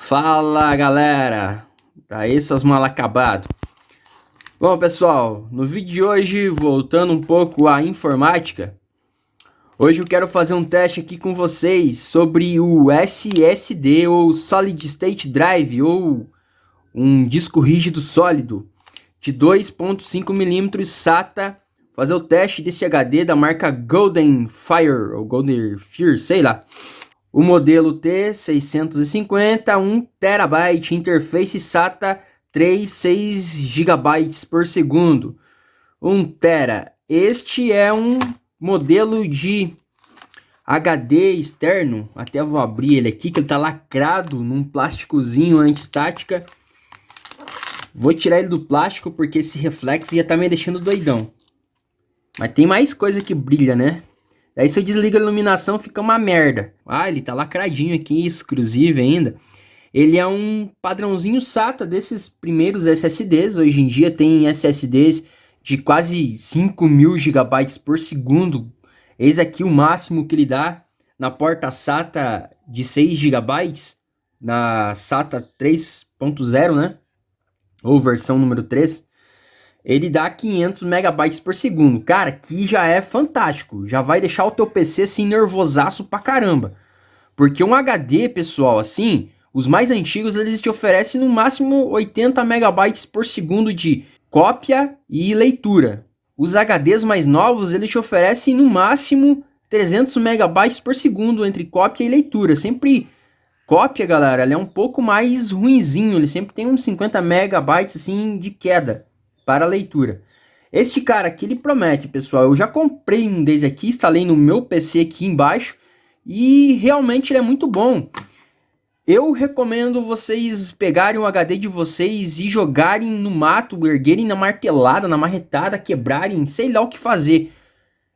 Fala galera, daí seus mal acabados. Bom pessoal, no vídeo de hoje, voltando um pouco à informática, hoje eu quero fazer um teste aqui com vocês sobre o SSD ou Solid State Drive ou um disco rígido sólido de 2.5 mm SATA. Fazer o teste desse HD da marca Golden Fire ou Golden Fire, sei lá. O modelo T650, 1 TB, interface SATA 3, 6 GB por segundo. 1 TB. Este é um modelo de HD externo. Até vou abrir ele aqui, que ele está lacrado num plásticozinho anti-estática. Vou tirar ele do plástico porque esse reflexo já está me deixando doidão. Mas tem mais coisa que brilha, né? Daí se eu desligo a iluminação fica uma merda. Ah, ele tá lacradinho aqui, exclusivo ainda. Ele é um padrãozinho SATA desses primeiros SSDs. Hoje em dia tem SSDs de quase 5.000 GB por segundo. Eis aqui o máximo que ele dá na porta SATA de 6 GB. Na SATA 3.0, né? Ou versão número 3. Ele dá 500 megabytes por segundo. Cara, que já é fantástico. Já vai deixar o teu PC assim nervosaço pra caramba. Porque um HD, pessoal, assim, os mais antigos eles te oferecem no máximo 80 megabytes por segundo de cópia e leitura. Os HDs mais novos eles te oferecem no máximo 300 megabytes por segundo entre cópia e leitura. Sempre cópia, galera, ele é um pouco mais ruinzinho. Ele sempre tem uns 50 megabytes assim de queda para a leitura. Este cara aqui, ele promete, pessoal. Eu já comprei um desse aqui, instalei no meu PC aqui embaixo e realmente ele é muito bom. Eu recomendo vocês pegarem o HD de vocês e jogarem no mato, erguerem na martelada, na marretada, quebrarem, sei lá o que fazer.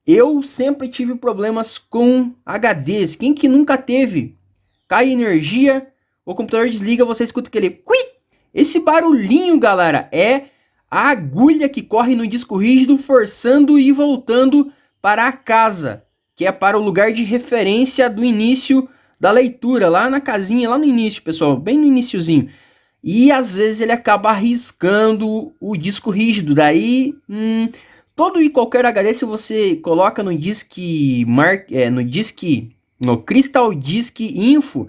Eu sempre tive problemas com HDs. Quem que nunca teve? Cai energia, o computador desliga, você escuta aquele cui. Esse barulhinho, galera, é a agulha que corre no disco rígido forçando e voltando para a casa, que é para o lugar de referência do início da leitura, lá na casinha, lá no início, pessoal, bem no iniciozinho. E às vezes ele acaba arriscando o disco rígido, daí todo e qualquer HD, se você coloca no no Crystal Disk Info,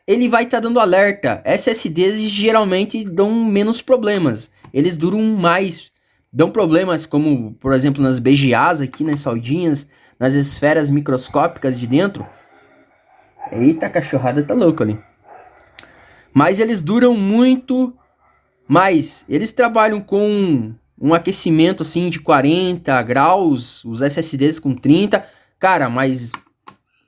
ele vai estar dando alerta. SSDs geralmente dão menos problemas. Eles duram mais, dão problemas como, por exemplo, nas BGAs aqui, nas saudinhas, nas esferas microscópicas de dentro. Eita, a cachorrada tá louca ali. Mas eles duram muito mais. Eles trabalham com um aquecimento assim de 40 graus, os SSDs com 30. Cara, mas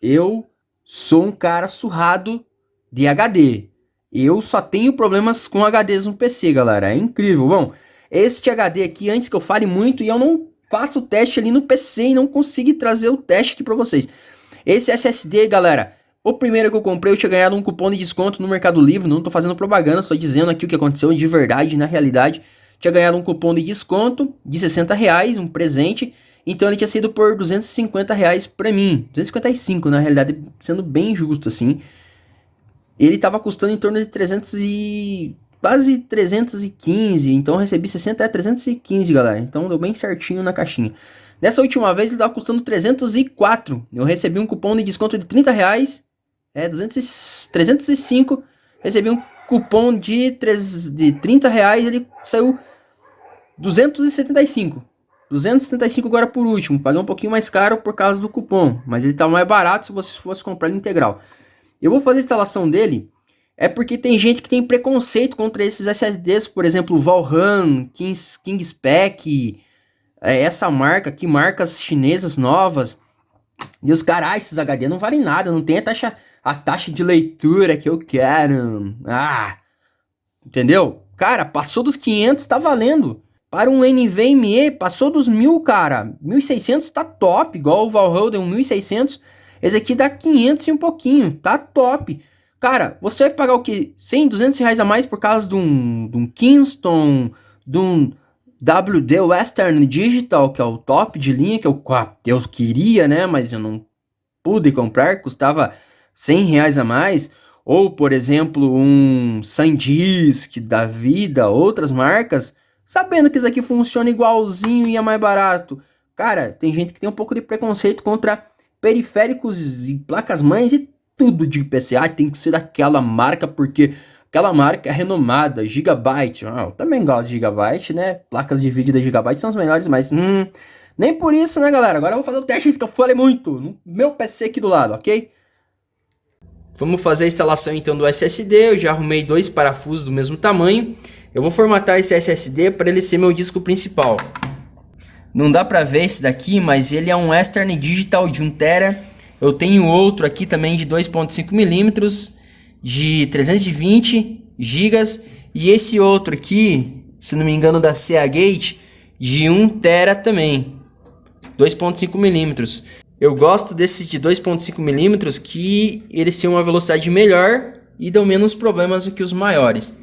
eu sou um cara surrado de HD. Eu só tenho problemas com HDs no PC, galera. É incrível. Bom, este HD aqui, antes que eu fale muito, e eu não faço o teste ali no PC e não consigo trazer o teste aqui pra vocês. Esse SSD, galera, o primeiro que eu comprei, eu tinha ganhado um cupom de desconto no Mercado Livre. Não tô fazendo propaganda, estou dizendo aqui o que aconteceu de verdade, na realidade. Tinha ganhado um cupom de desconto de R$60, um presente. Então ele tinha sido por R$250 pra mim. 255, na realidade, sendo bem justo assim. Ele estava custando em torno de 300 e... quase 315, então eu recebi 60 a 315, galera. Então deu bem certinho na caixinha. Dessa última vez ele estava custando 304. Eu recebi um cupom de desconto de R$30. 305. Recebi um cupom de R$30, ele saiu 275. 275 agora por último. Paguei um pouquinho mais caro por causa do cupom, mas ele estava mais barato se você fosse comprar ele integral. Eu vou fazer a instalação dele, é porque tem gente que tem preconceito contra esses SSDs, por exemplo, Valram, Kingspec, essa marca aqui, marcas chinesas novas. E os caras, esses HD não valem nada, não tem a taxa de leitura que eu quero. Entendeu? Cara, passou dos 500, tá valendo. Para um NVMe, passou dos 1.000, cara. 1.600 tá top, igual o Valram deu 1.600. Esse aqui dá 500 e um pouquinho, tá top. Cara, você vai pagar o que? 100, 200 reais a mais por causa de um Kingston, de um WD Western Digital, que é o top de linha, que eu queria, né? Mas eu não pude comprar, custava 100 reais a mais. ou por exemplo um SanDisk da vida, outras marcas, sabendo que isso aqui funciona igualzinho e é mais barato. Cara, tem gente que tem um pouco de preconceito contra periféricos e placas-mães e tudo de PC. Ah, tem que ser daquela marca porque aquela marca é renomada, Gigabyte. Ah, eu também gosto de Gigabyte, né? Placas de vídeo da Gigabyte são as melhores, mas nem por isso, né, galera? Agora eu vou fazer o teste que eu falei muito no meu PC aqui do lado, ok? Vamos fazer a instalação então do SSD. Eu já arrumei dois parafusos do mesmo tamanho. Eu vou formatar esse SSD para ele ser meu disco principal. Não dá para ver esse daqui, mas ele é um Western Digital de 1 TB. Eu tenho outro aqui também de 2.5 mm, de 320 GB. E esse outro aqui, se não me engano, da Seagate, de 1 TB também, 2.5 mm. Eu gosto desses de 2.5 mm que eles têm uma velocidade melhor e dão menos problemas do que os maiores.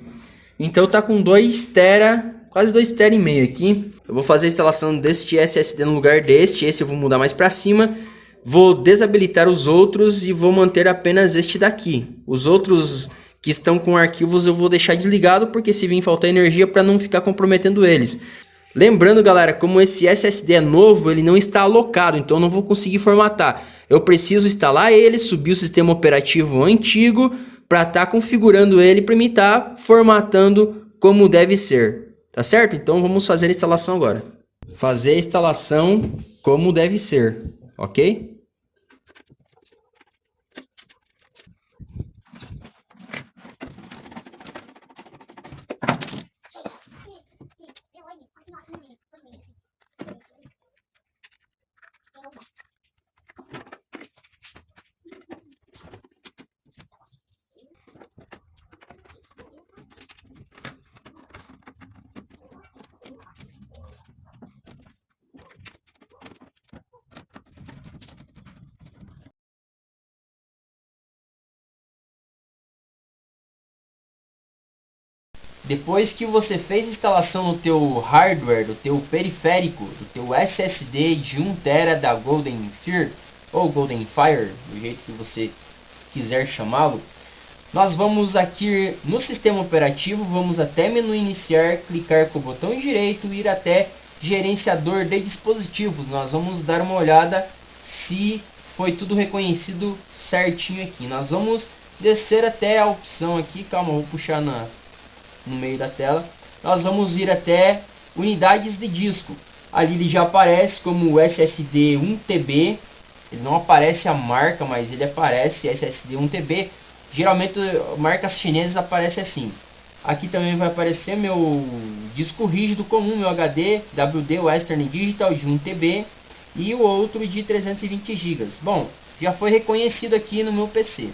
Então tá com 2 TB, quase 2 TB e meio aqui. Eu vou fazer a instalação deste SSD no lugar deste. Esse eu vou mudar mais para cima. Vou desabilitar os outros e vou manter apenas este daqui. Os outros que estão com arquivos eu vou deixar desligado, porque se vir faltar energia, para não ficar comprometendo eles. Lembrando, galera, como esse SSD é novo, ele não está alocado, então eu não vou conseguir formatar. Eu preciso instalar ele, subir o sistema operativo antigo para estar configurando ele para me estar formatando como deve ser. Tá certo? Então vamos fazer a instalação agora. Fazer a instalação como deve ser, ok? Depois que você fez a instalação no teu hardware, do teu periférico, do teu SSD de 1 TB da Golden Fire, ou Golden Fire, do jeito que você quiser chamá-lo, nós vamos aqui no sistema operativo, vamos até menu iniciar, clicar com o botão direito e ir até gerenciador de dispositivos. Nós vamos dar uma olhada se foi tudo reconhecido certinho aqui. Nós vamos descer até a opção aqui, calma, eu vou puxar no meio da tela. Nós vamos ir até unidades de disco. Ali ele já aparece como SSD 1 TB. Ele não aparece a marca, mas ele aparece SSD 1 TB. Geralmente marcas chinesas aparecem assim. Aqui também vai aparecer meu disco rígido comum, meu HD WD Western Digital de 1 TB e o outro de 320 GB. Bom, já foi reconhecido aqui no meu PC.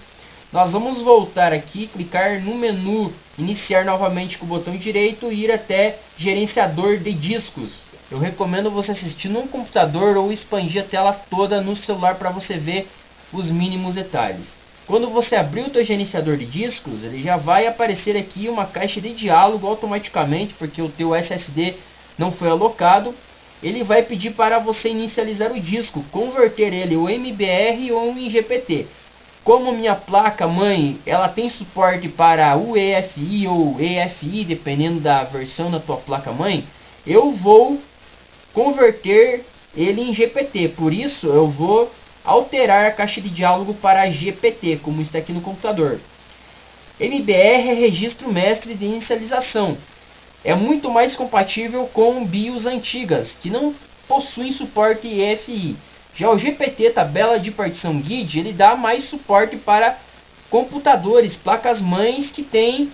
Nós vamos voltar aqui, clicar no menu, iniciar novamente com o botão direito e ir até gerenciador de discos. Eu recomendo você assistir num computador ou expandir a tela toda no celular para você ver os mínimos detalhes. Quando você abrir o teu gerenciador de discos, ele já vai aparecer aqui uma caixa de diálogo automaticamente, porque o teu SSD não foi alocado. Ele vai pedir para você inicializar o disco, converter ele ou MBR ou em GPT. Como minha placa mãe, ela tem suporte para UEFI ou EFI, dependendo da versão da tua placa mãe, eu vou converter ele em GPT. Por isso eu vou alterar a caixa de diálogo para GPT, como está aqui no computador. MBR é registro mestre de inicialização. É muito mais compatível com BIOS antigas, que não possuem suporte EFI. Já o GPT, tabela de partição GUID, ele dá mais suporte para computadores, placas mães que tem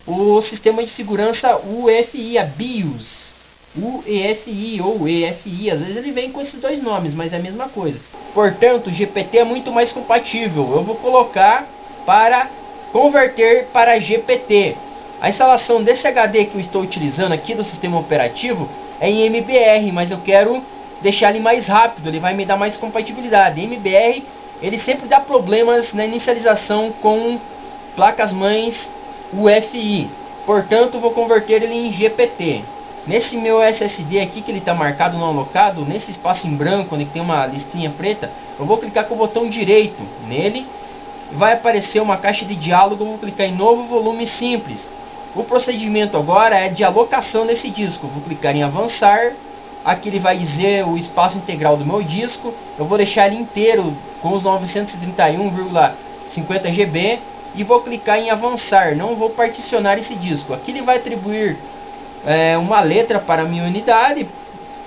o sistema de segurança UEFI, a BIOS. UEFI ou EFI, às vezes ele vem com esses dois nomes, mas é a mesma coisa. Portanto, o GPT é muito mais compatível. Eu vou colocar para converter para GPT. A instalação desse HD que eu estou utilizando aqui do sistema operativo é em MBR, mas eu quero deixar ele mais rápido, ele vai me dar mais compatibilidade. MBR, ele sempre dá problemas na inicialização com placas mães UEFI. Portanto, vou converter ele em GPT. Nesse meu SSD aqui, que ele está marcado não alocado, nesse espaço em branco, onde tem uma listinha preta, eu vou clicar com o botão direito nele vai aparecer uma caixa de diálogo. Eu vou clicar em novo volume simples. O procedimento agora é de alocação desse disco. Eu vou clicar em avançar. Aqui ele vai dizer o espaço integral do meu disco. Eu vou deixar ele inteiro com os 931,50 GB e vou clicar em avançar. Não vou particionar esse disco. Aqui ele vai atribuir uma letra para a minha unidade.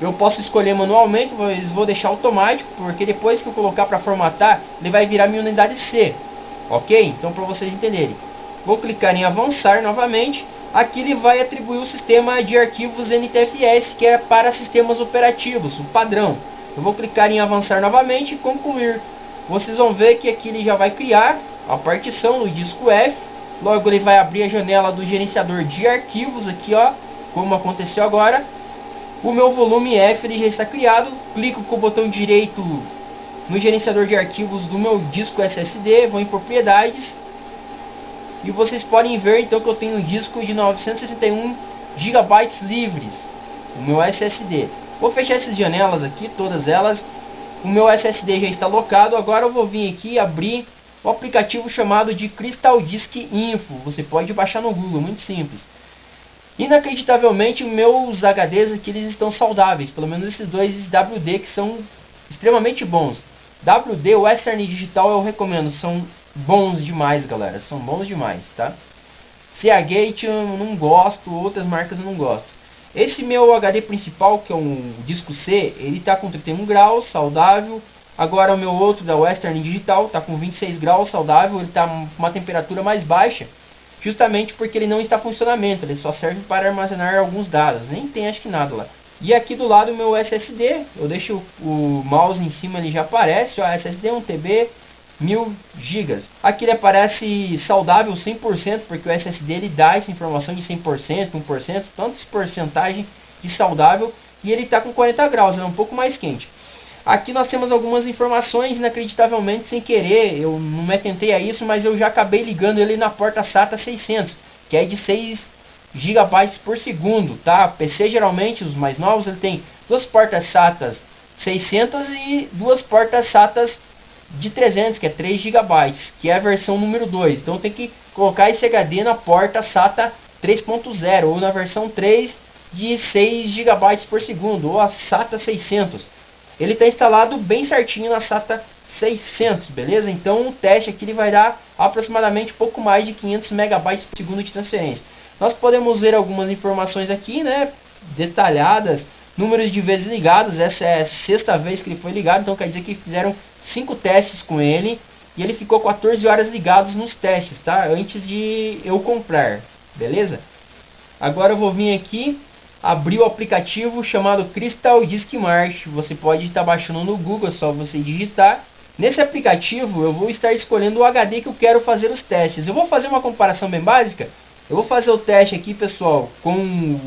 Eu posso escolher manualmente, mas vou deixar automático, porque depois que eu colocar para formatar, ele vai virar minha unidade C. Ok? Então, para vocês entenderem, vou clicar em avançar novamente. Aqui ele vai atribuir o sistema de arquivos NTFS, que é para sistemas operativos, o padrão. Eu vou clicar em avançar novamente e concluir. Vocês vão ver que aqui ele já vai criar a partição do disco F. Logo ele vai abrir a janela do gerenciador de arquivos aqui, ó, como aconteceu agora. O meu volume F ele já está criado. Clico com o botão direito no gerenciador de arquivos do meu disco SSD, vou em propriedades e vocês podem ver então que eu tenho um disco de 931 GB livres, o meu SSD. Vou fechar essas janelas aqui, todas elas. O meu SSD já está locado. Agora eu vou vir aqui e abrir o aplicativo chamado de Crystal Disk Info. Você pode baixar no Google, muito simples. Inacreditavelmente, meus HDs aqui eles estão saudáveis, pelo menos esses dois WD que são extremamente bons. WD Western Digital eu recomendo, são bons demais, galera, são bons demais, tá? Seagate eu não gosto, outras marcas eu não gosto. Esse meu HD principal, que é um disco C, ele tá com 31 graus, saudável. Agora o meu outro da Western Digital tá com 26 graus, saudável, ele tá com uma temperatura mais baixa. Justamente porque ele não está em funcionamento, ele só serve para armazenar alguns dados, nem tem acho que nada lá. E aqui do lado o meu SSD, eu deixo o mouse em cima, ele já aparece, ó, SSD 1 TB, 1000 GB. Aqui ele aparece saudável 100%, porque o SSD ele dá essa informação de 100%, 1%, tantas porcentagem de saudável, e ele está com 40 graus, ele é um pouco mais quente. Aqui nós temos algumas informações, inacreditavelmente, sem querer, eu não me atentei a isso, mas eu já acabei ligando ele na porta SATA 600, que é de 6 GB por segundo, tá? PC geralmente, os mais novos, ele tem duas portas SATA 600 e duas portas SATA de 300, que é 3 GB, que é a versão número 2. Então tem que colocar esse HD na porta SATA 3.0 ou na versão 3 de 6 GB por segundo, ou a SATA 600. Ele está instalado bem certinho na SATA 600, beleza? Então o teste aqui ele vai dar aproximadamente pouco mais de 500 megabytes por segundo de transferência. Nós podemos ver algumas informações aqui, né, detalhadas, números de vezes ligados. Essa é a sexta vez que ele foi ligado, então quer dizer que fizeram 5 testes com ele e ele ficou 14 horas ligados nos testes, tá? Antes de eu comprar, beleza? Agora eu vou vir aqui, abrir o aplicativo chamado Crystal Disk Mart. Você pode estar baixando no Google, é só você digitar. Nesse aplicativo eu vou estar escolhendo o HD que eu quero fazer os testes. Eu vou fazer uma comparação bem básica. Eu vou fazer o teste aqui, pessoal, com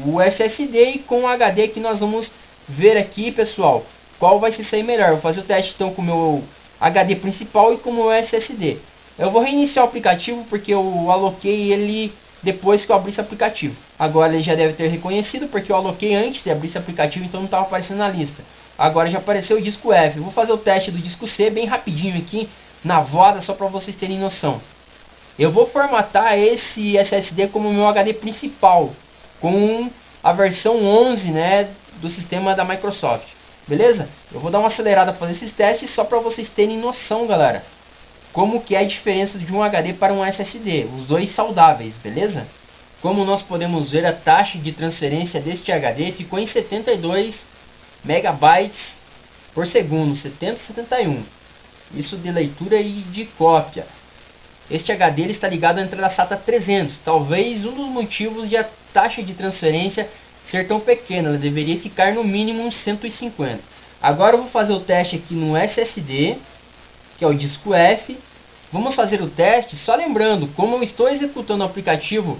o SSD e com o HD que nós vamos ver aqui, pessoal, qual vai se sair melhor. Eu vou fazer o teste então com o meu HD principal e com o meu SSD. Eu vou reiniciar o aplicativo porque eu aloquei ele depois que eu abri esse aplicativo. Agora ele já deve ter reconhecido porque eu aloquei antes de abrir esse aplicativo, então não estava aparecendo na lista. Agora já apareceu o disco F. Eu vou fazer o teste do disco C bem rapidinho aqui na voada, só para vocês terem noção. Eu vou formatar esse SSD como meu HD principal, com a versão 11, né, do sistema da Microsoft. Beleza? Eu vou dar uma acelerada para fazer esses testes só para vocês terem noção, galera, como que é a diferença de um HD para um SSD, os dois saudáveis, beleza? Como nós podemos ver, a taxa de transferência deste HD ficou em 72 megabytes por segundo, 71. Isso de leitura e de cópia. Este HD ele está ligado à entrada SATA 300. Talvez um dos motivos de a taxa de transferência ser tão pequena. Ela deveria ficar no mínimo uns 150. Agora eu vou fazer o teste aqui no SSD, que é o disco F. Vamos fazer o teste, só lembrando, como eu estou executando o aplicativo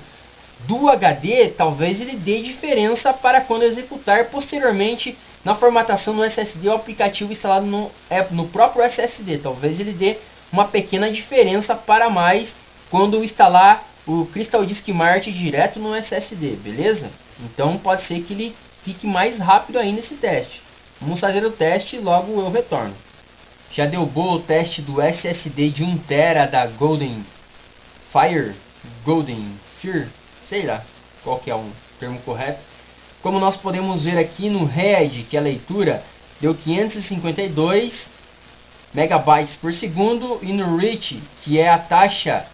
do HD, talvez ele dê diferença para quando eu executar posteriormente na formatação no SSD o aplicativo instalado no próprio SSD. Talvez ele dê uma pequena diferença para mais quando instalar o Crystal Disk Mart direto no SSD, beleza? Então pode ser que ele fique mais rápido ainda esse teste. Vamos fazer o teste e logo eu retorno. Já deu bom o teste do SSD de 1 TB da Golden Fire, sei lá qual que é o termo correto. Como nós podemos ver aqui no Read, que é a leitura, deu 552 megabytes por segundo, e no Reach, que é a taxa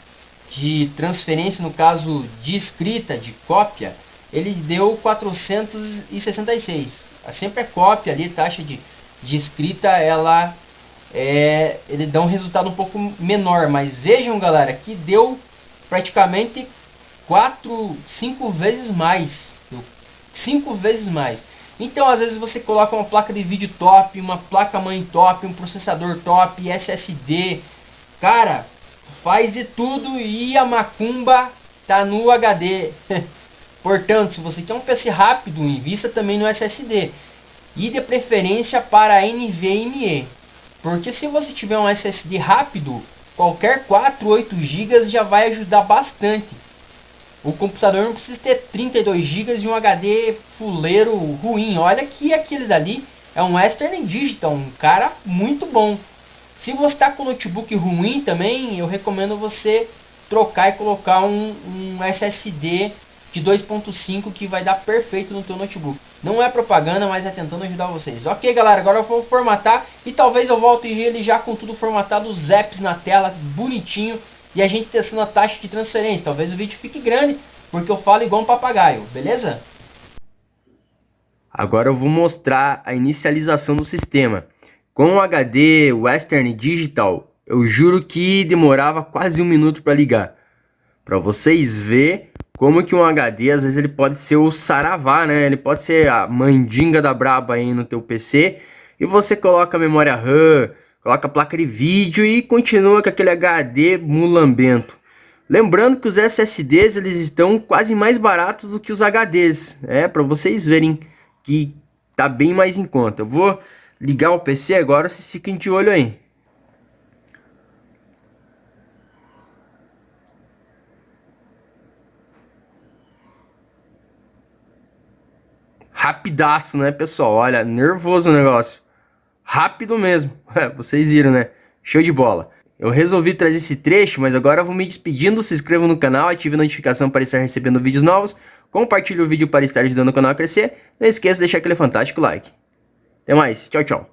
de transferência, no caso de escrita, de cópia, ele deu 466. Sempre é cópia ali, taxa de escrita, ele dá um resultado um pouco menor, mas vejam, galera, que deu praticamente 5 vezes mais. 5 vezes mais. Então, às vezes você coloca uma placa de vídeo top, uma placa mãe top, um processador top, SSD, cara, faz de tudo e a macumba tá no HD. Portanto, se você quer um PC rápido, invista também no SSD e de preferência para NVMe, porque se você tiver um SSD rápido, qualquer 4, 8 GB já vai ajudar bastante. O computador não precisa ter 32 GB e um HD fuleiro ruim. Olha que aquele dali é um Western Digital, um cara muito bom. Se você está com notebook ruim também, eu recomendo você trocar e colocar um SSD de 2.5 que vai dar perfeito no teu notebook. Não é propaganda, mas é tentando ajudar vocês. Ok, galera, agora eu vou formatar e talvez eu volte ele já com tudo formatado, os apps na tela, bonitinho, e a gente testando a taxa de transferência. Talvez o vídeo fique grande, porque eu falo igual um papagaio, beleza? Agora eu vou mostrar a inicialização do sistema. Com o HD Western Digital, eu juro que demorava quase 1 minuto para ligar. Para vocês verem como que um HD, às vezes ele pode ser o saravá, né? Ele pode ser a mandinga da braba aí no teu PC. E você coloca a memória RAM, coloca a placa de vídeo e continua com aquele HD mulambento. Lembrando que os SSDs eles estão quase mais baratos do que os HDs. Para vocês verem que tá bem mais em conta. Eu vou ligar o PC agora, vocês fiquem de olho aí. Rapidaço, né, pessoal? Olha, nervoso o negócio. Rápido mesmo. Vocês viram, né? Show de bola. Eu resolvi trazer esse trecho, mas agora eu vou me despedindo. Se inscreva no canal, ative a notificação para estar recebendo vídeos novos. Compartilhe o vídeo para estar ajudando o canal a crescer. Não esqueça de deixar aquele fantástico like. Até mais. Tchau, tchau.